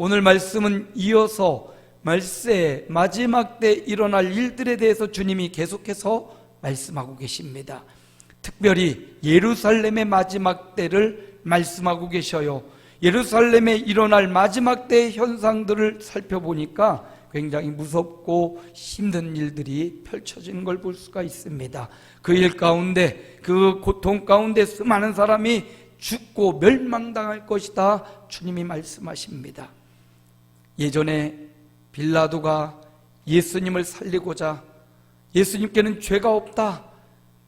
오늘 말씀은 이어서 말세 마지막 때 일어날 일들에 대해서 주님이 계속해서 말씀하고 계십니다. 특별히 예루살렘의 마지막 때를 말씀하고 계셔요. 예루살렘에 일어날 마지막 때의 현상들을 살펴보니까 굉장히 무섭고 힘든 일들이 펼쳐지는 걸 볼 수가 있습니다. 그 일 가운데, 그 고통 가운데 수많은 사람이 죽고 멸망당할 것이다, 주님이 말씀하십니다. 예전에 빌라도가 예수님을 살리고자, 예수님께는 죄가 없다,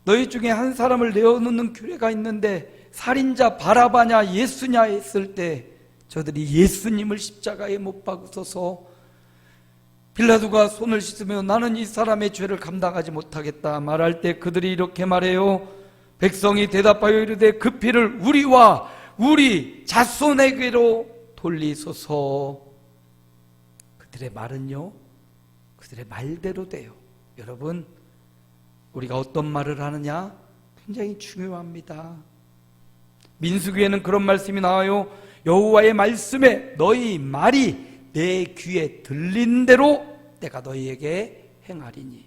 너희 중에 한 사람을 내어놓는 규례가 있는데 살인자 바라바냐 예수냐 했을 때 저들이 예수님을 십자가에 못 박으소서, 빌라도가 손을 씻으며 나는 이 사람의 죄를 감당하지 못하겠다 말할 때 그들이 이렇게 말해요. 백성이 대답하여 이르되 그 피를 우리와 우리 자손에게로 돌리소서. 그들의 말은요, 그들의 말대로 돼요. 여러분, 우리가 어떤 말을 하느냐 굉장히 중요합니다. 민수기에는 그런 말씀이 나와요. 여호와의 말씀에 너희 말이 내 귀에 들린 대로 내가 너희에게 행하리니.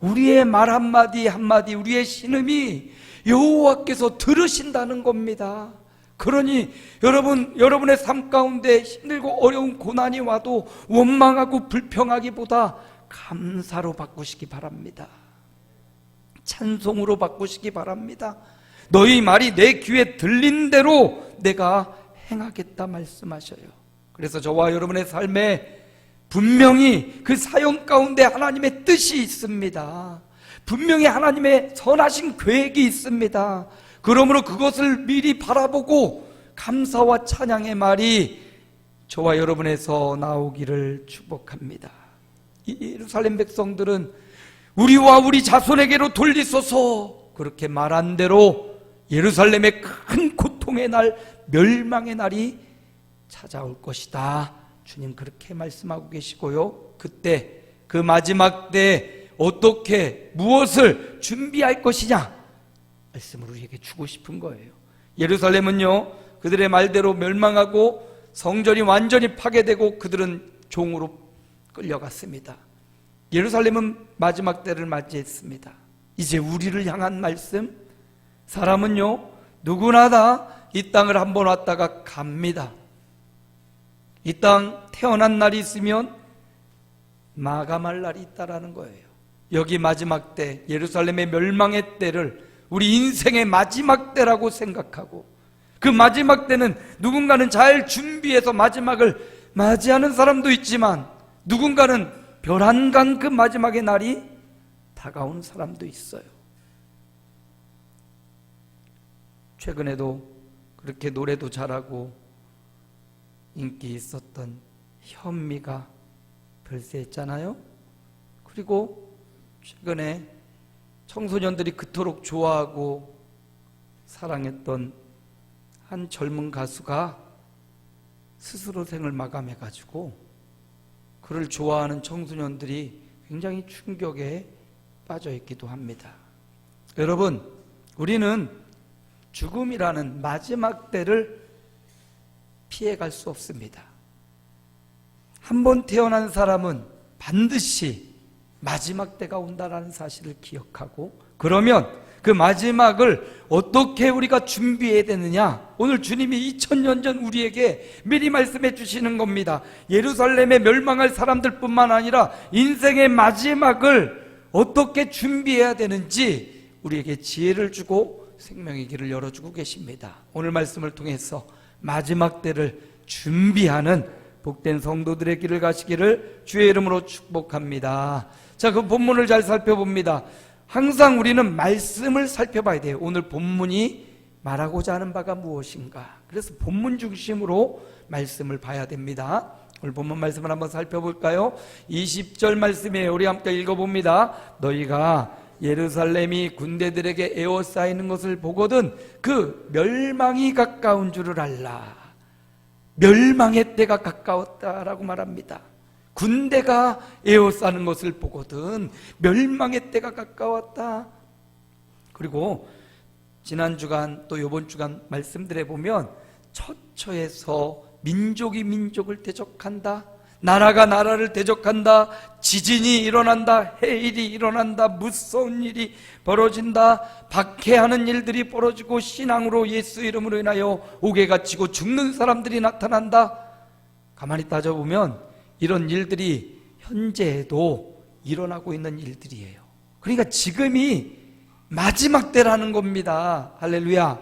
우리의 말 한마디 한마디, 우리의 신음이 여호와께서 들으신다는 겁니다. 그러니 여러분의 삶 가운데 힘들고 어려운 고난이 와도 원망하고 불평하기보다 감사로 바꾸시기 바랍니다. 찬송으로 바꾸시기 바랍니다. 너희 말이 내 귀에 들린 대로 내가 행하겠다 말씀하셔요. 그래서 저와 여러분의 삶에 분명히 그 사역 가운데 하나님의 뜻이 있습니다. 분명히 하나님의 선하신 계획이 있습니다. 그러므로 그것을 미리 바라보고 감사와 찬양의 말이 저와 여러분에서 나오기를 축복합니다. 예루살렘 백성들은 우리와 우리 자손에게로 돌리소서 그렇게 말한 대로 예루살렘의 큰 고통의 날, 멸망의 날이 찾아올 것이다, 주님 그렇게 말씀하고 계시고요. 그때 그 마지막 때 어떻게 무엇을 준비할 것이냐 말씀을 우리에게 주고 싶은 거예요. 예루살렘은요 그들의 말대로 멸망하고 성전이 완전히 파괴되고 그들은 종으로 끌려갔습니다. 예루살렘은 마지막 때를 맞이했습니다. 이제 우리를 향한 말씀, 사람은요 누구나 다 이 땅을 한번 왔다가 갑니다. 이 땅 태어난 날이 있으면 마감할 날이 있다라는 거예요. 여기 마지막 때, 예루살렘의 멸망의 때를 우리 인생의 마지막 때라고 생각하고, 그 마지막 때는 누군가는 잘 준비해서 마지막을 맞이하는 사람도 있지만 누군가는 벼랑간 그 마지막의 날이 다가온 사람도 있어요. 최근에도 그렇게 노래도 잘하고 인기 있었던 현미가 별세했잖아요. 그리고 최근에 청소년들이 그토록 좋아하고 사랑했던 한 젊은 가수가 스스로 생을 마감해가지고 그를 좋아하는 청소년들이 굉장히 충격에 빠져있기도 합니다. 여러분, 우리는 죽음이라는 마지막 때를 피해갈 수 없습니다. 한 번 태어난 사람은 반드시 마지막 때가 온다는 사실을 기억하고, 그러면 그 마지막을 어떻게 우리가 준비해야 되느냐, 오늘 주님이 2000년 전 우리에게 미리 말씀해 주시는 겁니다. 예루살렘에 멸망할 사람들 뿐만 아니라 인생의 마지막을 어떻게 준비해야 되는지 우리에게 지혜를 주고 생명의 길을 열어주고 계십니다. 오늘 말씀을 통해서 마지막 때를 준비하는 복된 성도들의 길을 가시기를 주의 이름으로 축복합니다. 자, 그 본문을 잘 살펴봅니다. 항상 우리는 말씀을 살펴봐야 돼요. 오늘 본문이 말하고자 하는 바가 무엇인가. 그래서 본문 중심으로 말씀을 봐야 됩니다. 오늘 본문 말씀을 한번 살펴볼까요? 20절 말씀이에요. 우리 함께 읽어봅니다. 너희가 예루살렘이 군대들에게 에워싸이는 것을 보거든 그 멸망이 가까운 줄을 알라. 멸망의 때가 가까웠다라고 말합니다. 군대가 에워싸는 것을 보거든 멸망의 때가 가까웠다. 그리고 지난 주간 또 이번 주간 말씀들에 보면 처처에서 민족이 민족을 대적한다, 나라가 나라를 대적한다, 지진이 일어난다, 해일이 일어난다, 무서운 일이 벌어진다, 박해하는 일들이 벌어지고 신앙으로 예수 이름으로 인하여 옥에 갇히고 죽는 사람들이 나타난다. 가만히 따져보면 이런 일들이 현재에도 일어나고 있는 일들이에요. 그러니까 지금이 마지막 때라는 겁니다. 할렐루야.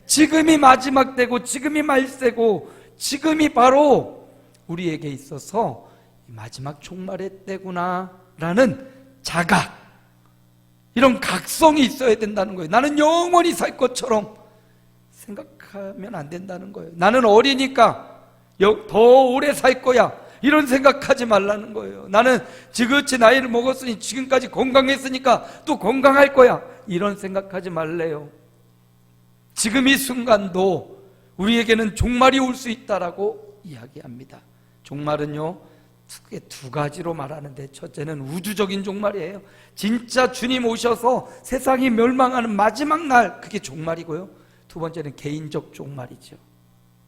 지금이 마지막 때고 지금이 말세고 지금이 바로 우리에게 있어서 마지막 종말의 때구나 라는 자각, 이런 각성이 있어야 된다는 거예요. 나는 영원히 살 것처럼 생각하면 안 된다는 거예요. 나는 어리니까 더 오래 살 거야, 이런 생각하지 말라는 거예요. 나는 지긋이 나이를 먹었으니 지금까지 건강했으니까 또 건강할 거야, 이런 생각하지 말래요. 지금 이 순간도 우리에게는 종말이 올 수 있다라고 이야기합니다. 종말은요, 크게 두 가지로 말하는데, 첫째는 우주적인 종말이에요. 진짜 주님 오셔서 세상이 멸망하는 마지막 날, 그게 종말이고요. 두 번째는 개인적 종말이죠.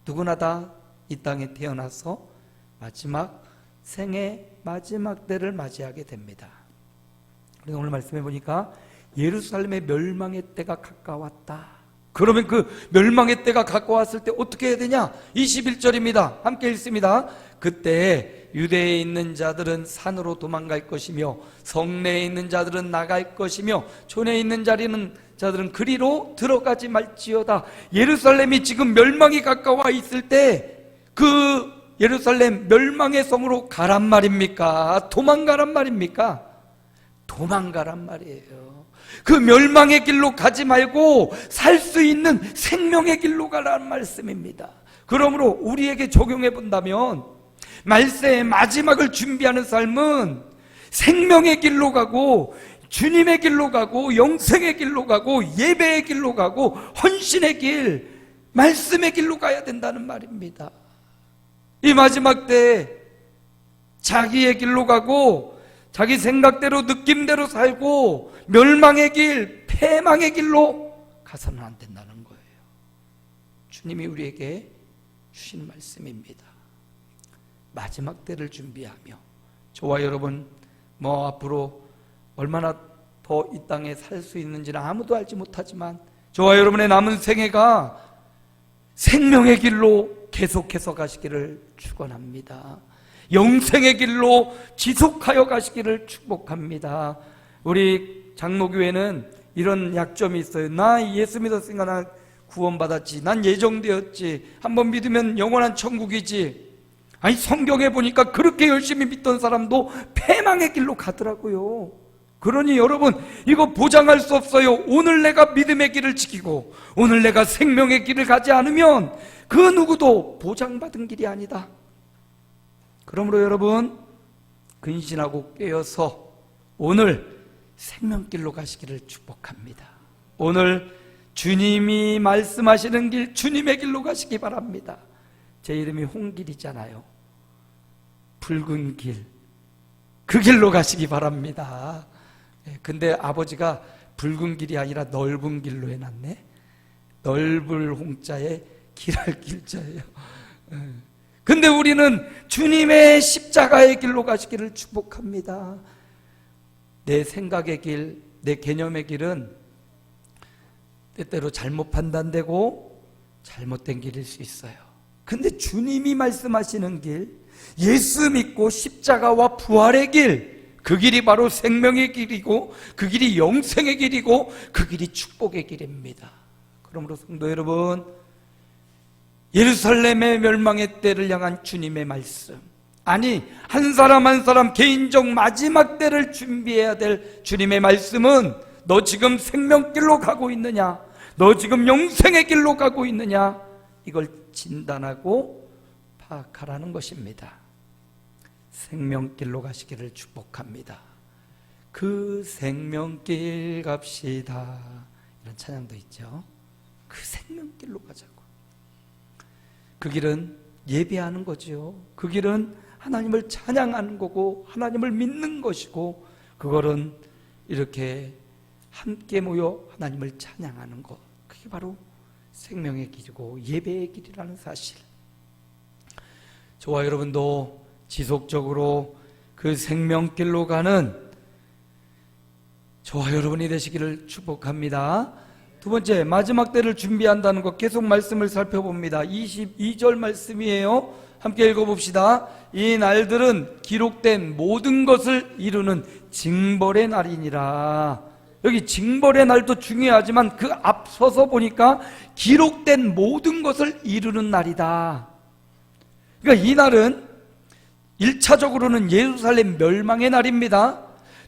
누구나 다 이 땅에 태어나서 마지막 생의 마지막 때를 맞이하게 됩니다. 그래서 오늘 말씀해 보니까 예루살렘의 멸망의 때가 가까웠다. 그러면 그 멸망의 때가 가까웠을 때 어떻게 해야 되냐? 21절입니다. 함께 읽습니다. 그때 유대에 있는 자들은 산으로 도망갈 것이며 성내에 있는 자들은 나갈 것이며 촌에 있는 자들은 그리로 들어가지 말지어다. 예루살렘이 지금 멸망이 가까워 있을 때 그 예루살렘 멸망의 성으로 가란 말입니까? 도망가란 말입니까? 도망가란 말이에요. 그 멸망의 길로 가지 말고 살 수 있는 생명의 길로 가라는 말씀입니다. 그러므로 우리에게 적용해 본다면 말세의 마지막을 준비하는 삶은 생명의 길로 가고 주님의 길로 가고 영생의 길로 가고 예배의 길로 가고 헌신의 길, 말씀의 길로 가야 된다는 말입니다. 이 마지막 때 자기의 길로 가고 자기 생각대로 느낌대로 살고 멸망의 길, 패망의 길로 가서는 안 된다는 거예요. 주님이 우리에게 주신 말씀입니다. 마지막 때를 준비하며 저와 여러분 앞으로 얼마나 더 이 땅에 살 수 있는지는 아무도 알지 못하지만 저와 여러분의 남은 생애가 생명의 길로 계속해서 가시기를 축원합니다. 영생의 길로 지속하여 가시기를 축복합니다. 우리 장로교회는 이런 약점이 있어요. 나 예수 믿었으니까 나 구원받았지, 난 예정되었지, 한번 믿으면 영원한 천국이지. 아니, 성경에 보니까 그렇게 열심히 믿던 사람도 패망의 길로 가더라고요. 그러니 여러분, 이거 보장할 수 없어요. 오늘 내가 믿음의 길을 지키고 오늘 내가 생명의 길을 가지 않으면 그 누구도 보장받은 길이 아니다. 그러므로 여러분, 근신하고 깨어서 오늘 생명길로 가시기를 축복합니다. 오늘 주님이 말씀하시는 길, 주님의 길로 가시기 바랍니다. 제 이름이 홍길이잖아요. 붉은 길, 그 길로 가시기 바랍니다. 근데 아버지가 붉은 길이 아니라 넓은 길로 해놨네. 넓을 홍자에 길할 길자예요. 근데 우리는 주님의 십자가의 길로 가시기를 축복합니다. 내 생각의 길, 내 개념의 길은 때때로 잘못 판단되고 잘못된 길일 수 있어요. 근데 주님이 말씀하시는 길, 예수 믿고 십자가와 부활의 길, 그 길이 바로 생명의 길이고 그 길이 영생의 길이고 그 길이 축복의 길입니다. 그러므로 성도 여러분, 예루살렘의 멸망의 때를 향한 주님의 말씀, 아니 한 사람 한 사람 개인적 마지막 때를 준비해야 될 주님의 말씀은 너 지금 생명길로 가고 있느냐, 너 지금 영생의 길로 가고 있느냐, 이걸 진단하고 파악하라는 것입니다. 생명길로 가시기를 축복합니다. 그 생명길 갑시다, 이런 찬양도 있죠. 그 생명길로 가자고. 그 길은 예배하는 거죠. 그 길은 하나님을 찬양하는 거고 하나님을 믿는 것이고, 그거는 이렇게 함께 모여 하나님을 찬양하는 것, 그게 바로 생명의 길이고 예배의 길이라는 사실. 저와 여러분도 지속적으로 그 생명길로 가는 저와 여러분이 되시기를 축복합니다. 두 번째, 마지막 때를 준비한다는 것, 계속 말씀을 살펴봅니다. 22절 말씀이에요. 함께 읽어봅시다. 이 날들은 기록된 모든 것을 이루는 징벌의 날이니라. 여기 징벌의 날도 중요하지만 그 앞서서 보니까 기록된 모든 것을 이루는 날이다. 그러니까 이 날은 1차적으로는 예루살렘 멸망의 날입니다.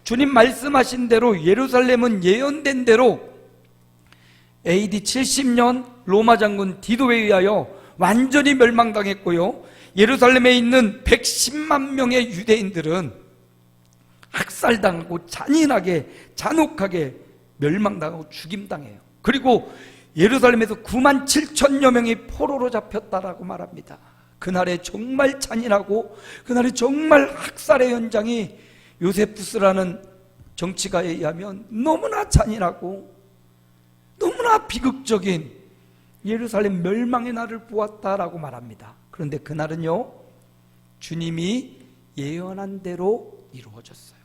주님 말씀하신 대로 예루살렘은 예언된 대로 AD 70년 로마 장군 디도에 의하여 완전히 멸망당했고요, 예루살렘에 있는 110만 명의 유대인들은 학살당하고 잔인하게 잔혹하게 멸망당하고 죽임당해요. 그리고 예루살렘에서 9만 7천여 명이 포로로 잡혔다라고 말합니다. 그날에 정말 잔인하고 그날에 정말 학살의 현장이 요세푸스라는 정치가에 의하면 너무나 잔인하고 너무나 비극적인 예루살렘 멸망의 날을 보았다라고 말합니다. 그런데 그날은요, 주님이 예언한 대로 이루어졌어요.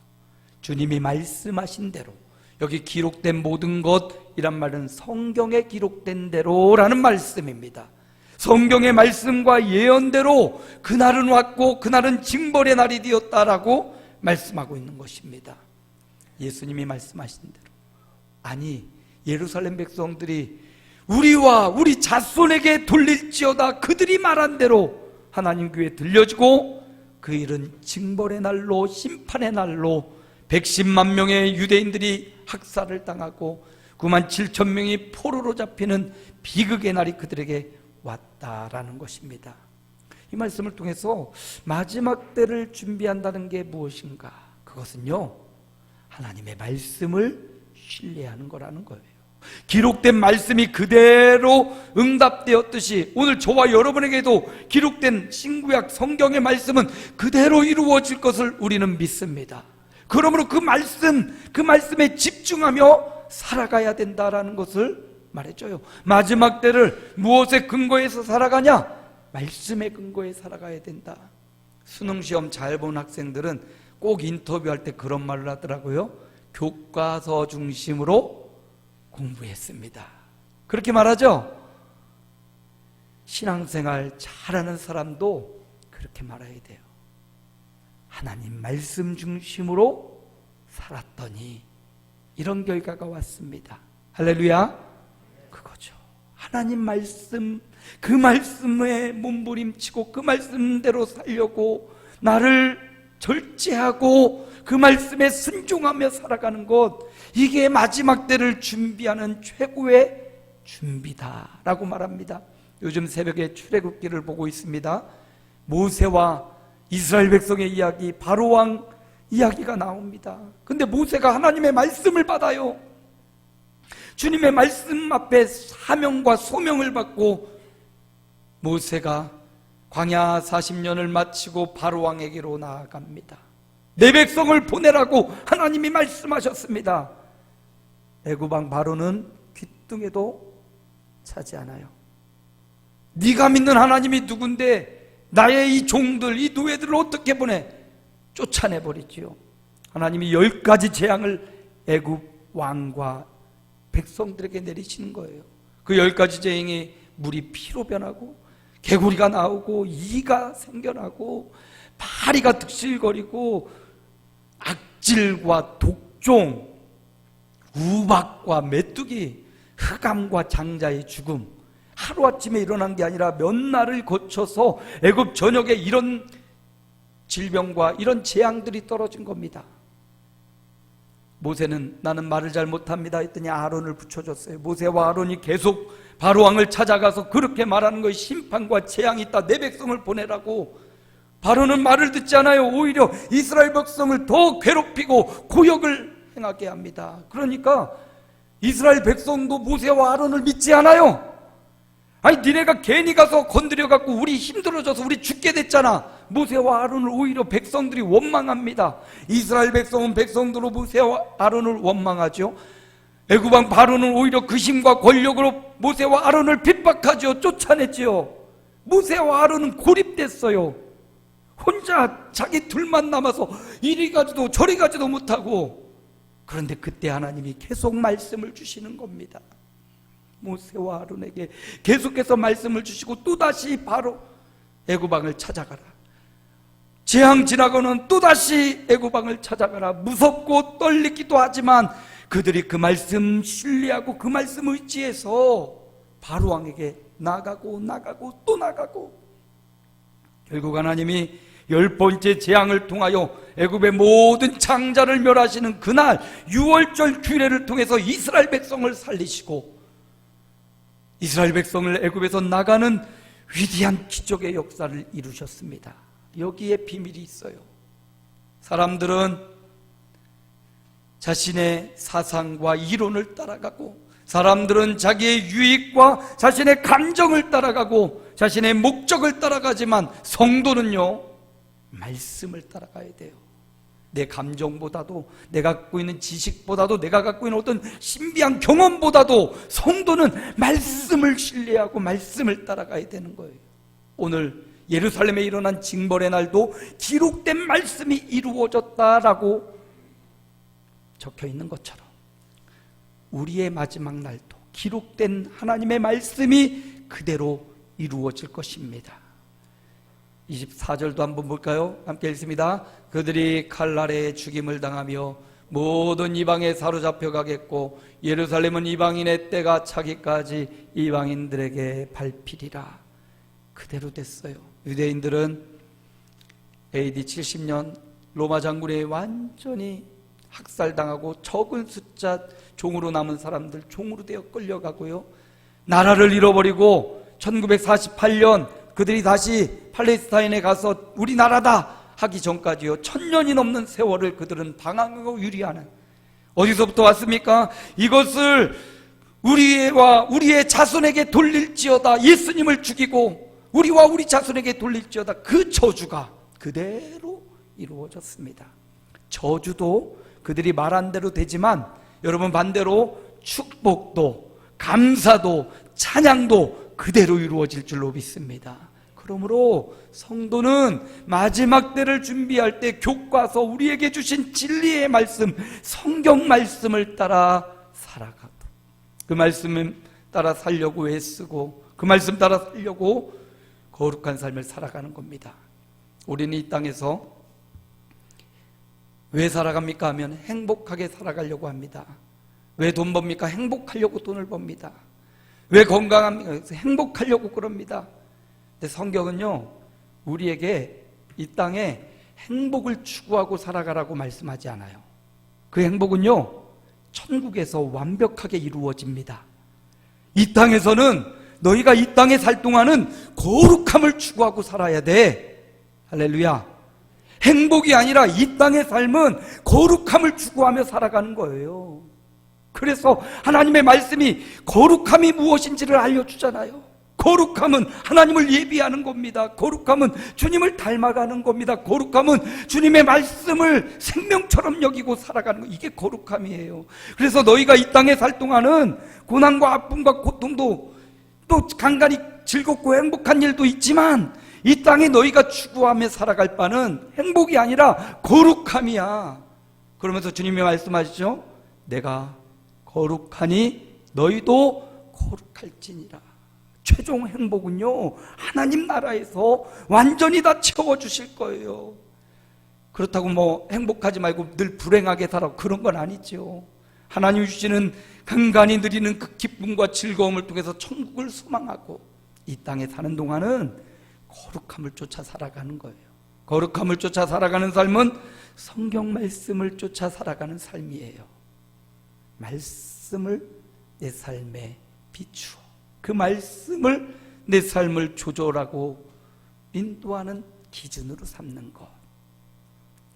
주님이 말씀하신 대로, 여기 기록된 모든 것이란 말은 성경에 기록된 대로라는 말씀입니다. 성경의 말씀과 예언대로 그날은 왔고 그날은 징벌의 날이 되었다라고 말씀하고 있는 것입니다. 예수님이 말씀하신 대로, 아니 예루살렘 백성들이 우리와 우리 자손에게 돌릴지어다 그들이 말한 대로 하나님 교회에 들려지고 그 일은 징벌의 날로, 심판의 날로 110만 명의 유대인들이 학살을 당하고 9만 7천 명이 포로로 잡히는 비극의 날이 그들에게 왔다라는 것입니다. 이 말씀을 통해서 마지막 때를 준비한다는 게 무엇인가? 그것은요, 하나님의 말씀을 신뢰하는 거라는 거예요. 기록된 말씀이 그대로 응답되었듯이 오늘 저와 여러분에게도 기록된 신구약 성경의 말씀은 그대로 이루어질 것을 우리는 믿습니다. 그러므로 그 말씀에 집중하며 살아가야 된다라는 것을 말해줘요. 마지막 때를 무엇에 근거해서 살아가냐? 말씀에 근거해 살아가야 된다. 수능시험 잘 본 학생들은 꼭 인터뷰할 때 그런 말을 하더라고요. 교과서 중심으로 공부했습니다. 그렇게 말하죠? 신앙생활 잘하는 사람도 그렇게 말해야 돼요. 하나님 말씀 중심으로 살았더니 이런 결과가 왔습니다. 할렐루야. 그거죠. 하나님 말씀, 그 말씀에 몸부림치고 그 말씀대로 살려고 나를 절제하고 그 말씀에 순종하며 살아가는 것, 이게 마지막 때를 준비하는 최고의 준비다라고 말합니다. 요즘 새벽에 출애굽기를 보고 있습니다. 모세와 이스라엘 백성의 이야기, 바로왕 이야기가 나옵니다. 근데 모세가 하나님의 말씀을 받아요. 주님의 말씀 앞에 사명과 소명을 받고 모세가 광야 40년을 마치고 바로왕에게로 나아갑니다. 내 백성을 보내라고 하나님이 말씀하셨습니다. 애굽왕 바로는 귀뚱에도 차지 않아요. 네가 믿는 하나님이 누군데 나의 이 종들, 이 노예들을 어떻게 보내? 쫓아내버리지요. 하나님이 10가지 재앙을 애굽 왕과 백성들에게 내리시는 거예요. 그 10가지 재앙이 물이 피로 변하고 개구리가 나오고 이가 생겨나고 파리가 득실거리고 악질과 독종, 우박과 메뚜기, 흑암과 장자의 죽음, 하루아침에 일어난 게 아니라 몇 날을 거쳐서 애굽 전역에 이런 질병과 이런 재앙들이 떨어진 겁니다. 모세는 나는 말을 잘 못합니다 했더니 아론을 붙여줬어요. 모세와 아론이 계속 바로왕을 찾아가서 그렇게 말하는 거예요. 심판과 재앙이 있다, 내 백성을 보내라고. 바로는 말을 듣지 않아요. 오히려 이스라엘 백성을 더 괴롭히고 고역을 행하게 합니다. 그러니까 이스라엘 백성도 모세와 아론을 믿지 않아요. 아니 니네가 괜히 가서 건드려갖고 우리 힘들어져서 우리 죽게 됐잖아. 모세와 아론을 오히려 백성들이 원망합니다. 이스라엘 백성은 백성들로 모세와 아론을 원망하죠. 애굽왕 바로는 오히려 그 힘과 권력으로 모세와 아론을 핍박하죠. 쫓아냈지요. 모세와 아론은 고립됐어요. 혼자 자기 둘만 남아서 이리 가지도 저리 가지도 못하고. 그런데 그때 하나님이 계속 말씀을 주시는 겁니다. 모세와 아론에게 계속해서 말씀을 주시고 또다시 바로 애굽 왕을 찾아가라. 재앙 지나고는 또다시 애굽 왕을 찾아가라. 무섭고 떨리기도 하지만 그들이 그 말씀 신뢰하고 그 말씀 의지해서 바로 왕에게 나가고 또 나가고, 결국 하나님이 10번째 재앙을 통하여 애굽의 모든 장자를 멸하시는 그날 유월절 규례를 통해서 이스라엘 백성을 살리시고 이스라엘 백성을 애굽에서 나가는 위대한 기적의 역사를 이루셨습니다. 여기에 비밀이 있어요. 사람들은 자신의 사상과 이론을 따라가고, 사람들은 자기의 유익과 자신의 감정을 따라가고 자신의 목적을 따라가지만 성도는요, 말씀을 따라가야 돼요. 내 감정보다도, 내가 갖고 있는 지식보다도, 내가 갖고 있는 어떤 신비한 경험보다도 성도는 말씀을 신뢰하고 말씀을 따라가야 되는 거예요. 오늘 예루살렘에 일어난 징벌의 날도 기록된 말씀이 이루어졌다라고 적혀 있는 것처럼 우리의 마지막 날도 기록된 하나님의 말씀이 그대로 이루어질 것입니다. 24절도 한번 볼까요? 함께 읽습니다. 그들이 칼날에 죽임을 당하며 모든 이방에 사로잡혀 가겠고 예루살렘은 이방인의 때가 차기까지 이방인들에게 밟히리라. 그대로 됐어요. 유대인들은 AD 70년 로마 장군에 완전히 학살당하고 적은 숫자 종으로 남은 사람들 종으로 되어 끌려가고요, 나라를 잃어버리고 1948년 그들이 다시 팔레스타인에 가서 우리나라다 하기 전까지요 1000년이 넘는 세월을 그들은 방황하고 유리하는, 어디서부터 왔습니까? 이것을 우리와 우리의 자손에게 돌릴지어다, 예수님을 죽이고 우리와 우리 자손에게 돌릴지어다, 그 저주가 그대로 이루어졌습니다. 저주도 그들이 말한 대로 되지만 여러분, 반대로 축복도 감사도 찬양도 그대로 이루어질 줄로 믿습니다. 그러므로 성도는 마지막 때를 준비할 때 교과서, 우리에게 주신 진리의 말씀, 성경 말씀을 따라 살아가고 그 말씀을 따라 살려고 애쓰고 그 말씀 따라 살려고 거룩한 삶을 살아가는 겁니다. 우리는 이 땅에서 왜 살아갑니까 하면 행복하게 살아가려고 합니다. 왜 돈 법니까? 행복하려고 돈을 법니다. 왜 건강합니까? 행복하려고 그럽니다. 근데 성경은요, 우리에게 이 땅에 행복을 추구하고 살아가라고 말씀하지 않아요. 그 행복은요, 천국에서 완벽하게 이루어집니다. 이 땅에서는 너희가 이 땅에 살 동안은 거룩함을 추구하고 살아야 돼. 할렐루야. 행복이 아니라 이 땅의 삶은 거룩함을 추구하며 살아가는 거예요. 그래서 하나님의 말씀이 거룩함이 무엇인지를 알려주잖아요. 거룩함은 하나님을 예비하는 겁니다. 거룩함은 주님을 닮아가는 겁니다. 거룩함은 주님의 말씀을 생명처럼 여기고 살아가는 거, 이게 거룩함이에요. 그래서 너희가 이 땅에 살 동안은 고난과 아픔과 고통도 또 간간히 즐겁고 행복한 일도 있지만 이 땅에 너희가 추구하며 살아갈 바는 행복이 아니라 거룩함이야. 그러면서 주님이 말씀하시죠. 내가 거룩하니 너희도 거룩할지니라. 최종 행복은요, 하나님 나라에서 완전히 다 채워주실 거예요. 그렇다고 뭐 행복하지 말고 늘 불행하게 살아, 그런 건 아니죠. 하나님 주시는 간간히 누리는 그 기쁨과 즐거움을 통해서 천국을 소망하고 이 땅에 사는 동안은 거룩함을 쫓아 살아가는 거예요. 거룩함을 쫓아 살아가는 삶은 성경 말씀을 쫓아 살아가는 삶이에요. 말씀을 내 삶에 비추어 그 말씀을 내 삶을 조절하고 인도하는 기준으로 삼는 것.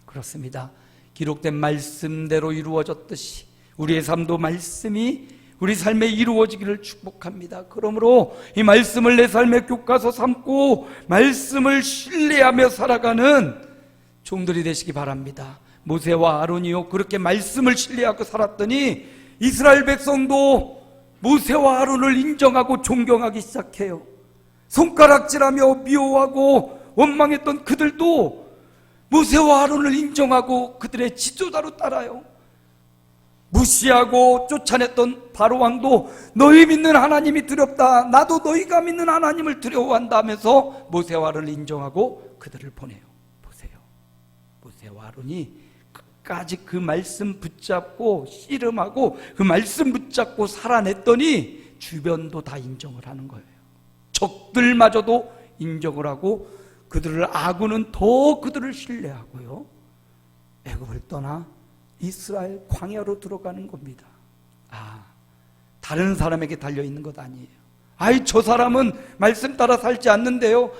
그렇습니다. 기록된 말씀대로 이루어졌듯이 우리의 삶도 말씀이 우리 삶에 이루어지기를 축복합니다. 그러므로 이 말씀을 내 삶의 교과서 삼고 말씀을 신뢰하며 살아가는 종들이 되시기 바랍니다. 모세와 아론이요, 그렇게 말씀을 신뢰하고 살았더니 이스라엘 백성도 모세와 아론을 인정하고 존경하기 시작해요. 손가락질하며 미워하고 원망했던 그들도 모세와 아론을 인정하고 그들의 지도자로 따라요. 무시하고 쫓아냈던 바로 왕도 너희 믿는 하나님이 두렵다, 나도 너희가 믿는 하나님을 두려워한다 하면서 모세와 아론을 인정하고 그들을 보내요. 보세요, 모세와 아론이 끝까지 그 말씀 붙잡고 씨름하고 그 말씀 붙잡고 살아냈더니 주변도 다 인정을 하는 거예요. 적들마저도 인정을 하고 그들을, 아군은 더 그들을 신뢰하고요, 애굽을 떠나 이스라엘 광야로 들어가는 겁니다. 다른 사람에게 달려있는 것 아니에요. 저 사람은 말씀 따라 살지 않는데요,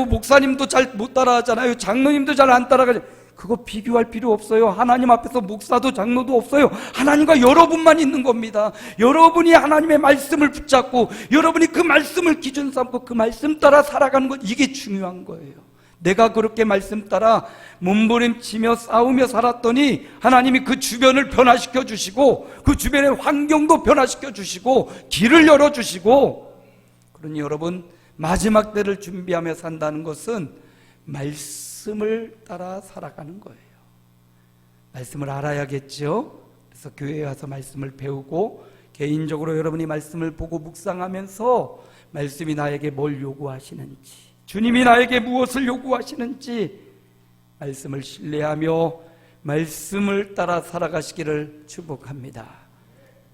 목사님도 잘 못 따라하잖아요, 장로님도 잘 안 따라가죠. 그거 비교할 필요 없어요. 하나님 앞에서 목사도 장로도 없어요. 하나님과 여러분만 있는 겁니다. 여러분이 하나님의 말씀을 붙잡고 여러분이 그 말씀을 기준 삼고 그 말씀 따라 살아가는 것, 이게 중요한 거예요. 내가 그렇게 말씀 따라 몸부림치며 싸우며 살았더니 하나님이 그 주변을 변화시켜 주시고 그 주변의 환경도 변화시켜 주시고 길을 열어주시고, 그러니 여러분, 마지막 때를 준비하며 산다는 것은 말씀을 따라 살아가는 거예요. 말씀을 알아야겠죠. 그래서 교회에 와서 말씀을 배우고 개인적으로 여러분이 말씀을 보고 묵상하면서 말씀이 나에게 뭘 요구하시는지, 주님이 나에게 무엇을 요구하시는지 말씀을 신뢰하며 말씀을 따라 살아가시기를 축복합니다.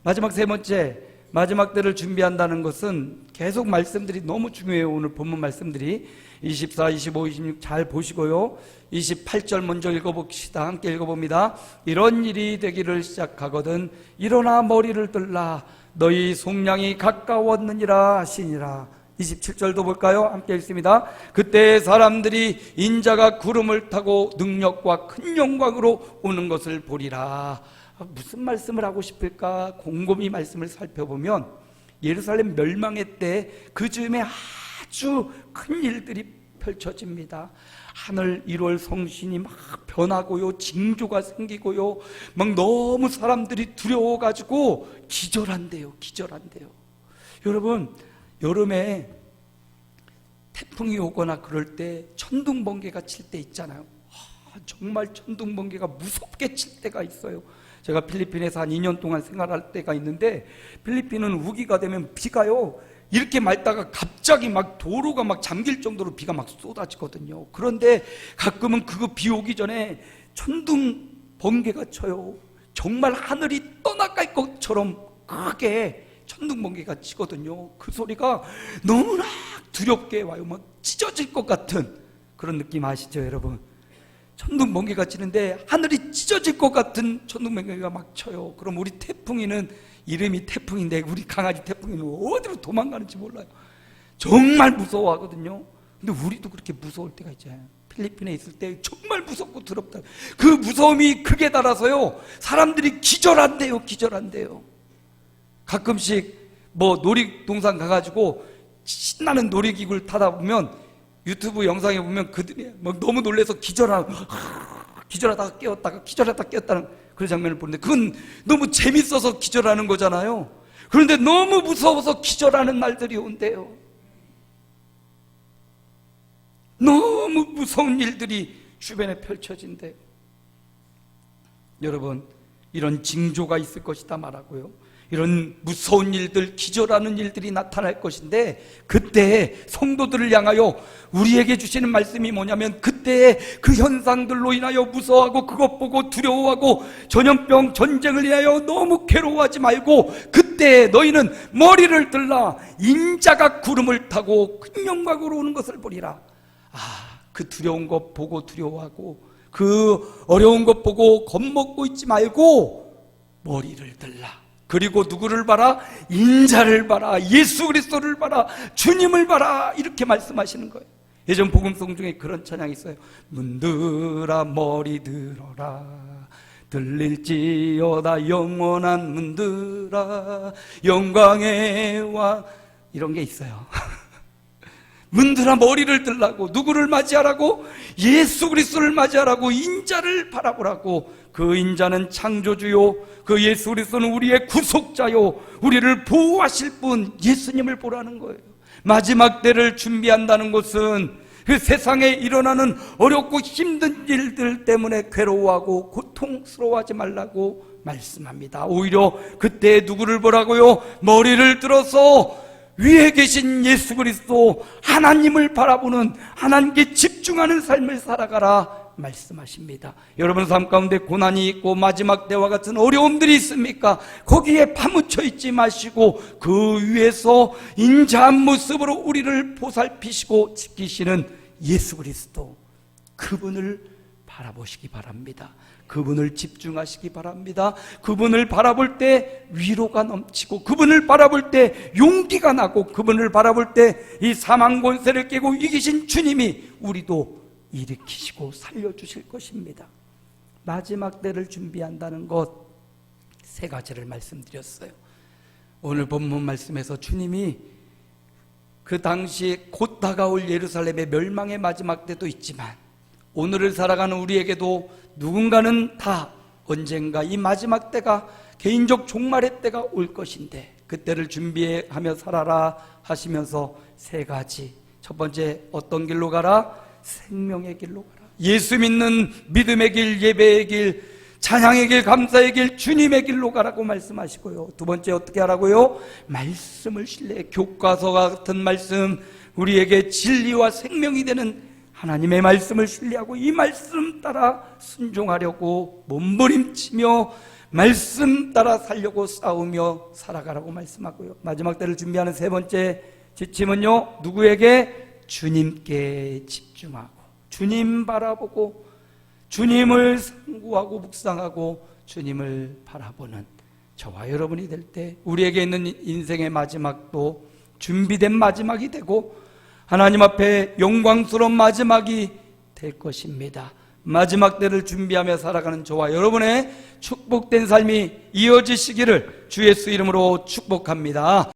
마지막 세 번째, 마지막 때를 준비한다는 것은 계속 말씀들이 너무 중요해요. 오늘 본문 말씀들이 24, 25, 26 잘 보시고요, 28절 먼저 읽어봅시다. 함께 읽어봅니다. 이런 일이 되기를 시작하거든 일어나 머리를 들라, 너희 속량이 가까웠느니라 하시니라. 27절도 볼까요? 함께 읽습니다. 그때 사람들이 인자가 구름을 타고 능력과 큰 영광으로 오는 것을 보리라. 무슨 말씀을 하고 싶을까? 곰곰이 말씀을 살펴보면 예루살렘 멸망의 때 그 즈음에 아주 큰 일들이 펼쳐집니다. 하늘 1월 성신이 막 변하고요, 징조가 생기고요, 막 너무 사람들이 두려워가지고 기절한대요. 여러분, 여름에 태풍이 오거나 그럴 때 천둥번개가 칠 때 있잖아요. 정말 천둥번개가 무섭게 칠 때가 있어요. 제가 필리핀에서 한 2년 동안 생활할 때가 있는데, 필리핀은 우기가 되면 비가요 이렇게 맑다가 갑자기 막 도로가 막 잠길 정도로 비가 막 쏟아지거든요. 그런데 가끔은 그거 비 오기 전에 천둥번개가 쳐요. 정말 하늘이 떠나갈 것처럼 크게 천둥번개가 치거든요. 그 소리가 너무나 두렵게 와요. 막 찢어질 것 같은 그런 느낌 아시죠, 여러분? 천둥번개가 치는데 하늘이 찢어질 것 같은 천둥번개가 막 쳐요. 그럼 우리 태풍이는, 이름이 태풍인데 우리 강아지 태풍이는 어디로 도망가는지 몰라요. 정말 무서워하거든요. 근데 우리도 그렇게 무서울 때가 있잖아요. 필리핀에 있을 때 정말 무섭고 두렵다. 그 무서움이 극에 달아서요, 사람들이 기절한대요. 가끔씩 뭐 놀이동산 가가지고 신나는 놀이기구를 타다 보면 유튜브 영상에 보면 그들이 막 너무 놀라서 기절하다가 깨었다는 그런 장면을 보는데, 그건 너무 재밌어서 기절하는 거잖아요. 그런데 너무 무서워서 기절하는 날들이 온대요. 너무 무서운 일들이 주변에 펼쳐진대요. 여러분, 이런 징조가 있을 것이다 말하고요, 이런 무서운 일들, 기절하는 일들이 나타날 것인데, 그때 성도들을 향하여 우리에게 주시는 말씀이 뭐냐면, 그때 그 현상들로 인하여 무서워하고 그것 보고 두려워하고 전염병, 전쟁을 인하여 너무 괴로워하지 말고, 그때 너희는 머리를 들라, 인자가 구름을 타고 큰 영광으로 오는 것을 보리라. 그 두려운 것 보고 두려워하고 그 어려운 것 보고 겁먹고 있지 말고 머리를 들라. 그리고 누구를 봐라? 인자를 봐라, 예수 그리스도를 봐라, 주님을 봐라, 이렇게 말씀하시는 거예요. 예전 복음송 중에 그런 찬양이 있어요. 문들아 머리 들어라, 들릴지어다 영원한 문들아 영광의 왕, 이런 게 있어요. 문들아 머리를 들라고, 누구를 맞이하라고? 예수 그리스도를 맞이하라고, 인자를 바라보라고. 그 인자는 창조주요, 그 예수 그리스도는 우리의 구속자요, 우리를 보호하실 분 예수님을 보라는 거예요. 마지막 때를 준비한다는 것은 그 세상에 일어나는 어렵고 힘든 일들 때문에 괴로워하고 고통스러워하지 말라고 말씀합니다. 오히려 그때 누구를 보라고요? 머리를 들어서 위에 계신 예수 그리스도 하나님을 바라보는, 하나님께 집중하는 삶을 살아가라 말씀하십니다. 여러분 삶 가운데 고난이 있고 마지막 때와 같은 어려움들이 있습니까? 거기에 파묻혀 있지 마시고 그 위에서 인자한 모습으로 우리를 보살피시고 지키시는 예수 그리스도, 그분을 바라보시기 바랍니다. 그분을 집중하시기 바랍니다. 그분을 바라볼 때 위로가 넘치고, 그분을 바라볼 때 용기가 나고, 그분을 바라볼 때 이 사망 권세를 깨고 이기신 주님이 우리도 일으키시고 살려주실 것입니다. 마지막 때를 준비한다는 것, 세 가지를 말씀드렸어요. 오늘 본문 말씀에서 주님이 그 당시 곧 다가올 예루살렘의 멸망의 마지막 때도 있지만, 오늘을 살아가는 우리에게도 누군가는 다 언젠가 이 마지막 때가, 개인적 종말의 때가 올 것인데 그때를 준비하며 살아라 하시면서 세 가지. 첫 번째, 어떤 길로 가라? 생명의 길로 가라. 예수 믿는 믿음의 길, 예배의 길, 찬양의 길, 감사의 길, 주님의 길로 가라고 말씀하시고요. 두 번째, 어떻게 하라고요? 말씀을 신뢰해. 교과서 같은 말씀, 우리에게 진리와 생명이 되는 하나님의 말씀을 신뢰하고 이 말씀 따라 순종하려고 몸부림치며 말씀 따라 살려고 싸우며 살아가라고 말씀하고요. 마지막 때를 준비하는 세 번째 지침은요, 누구에게? 주님께 집중하고 주님 바라보고 주님을 상고하고 묵상하고 주님을 바라보는 저와 여러분이 될 때 우리에게 있는 인생의 마지막도 준비된 마지막이 되고 하나님 앞에 영광스러운 마지막이 될 것입니다. 마지막 때를 준비하며 살아가는 저와 여러분의 축복된 삶이 이어지시기를 주 예수 이름으로 축복합니다.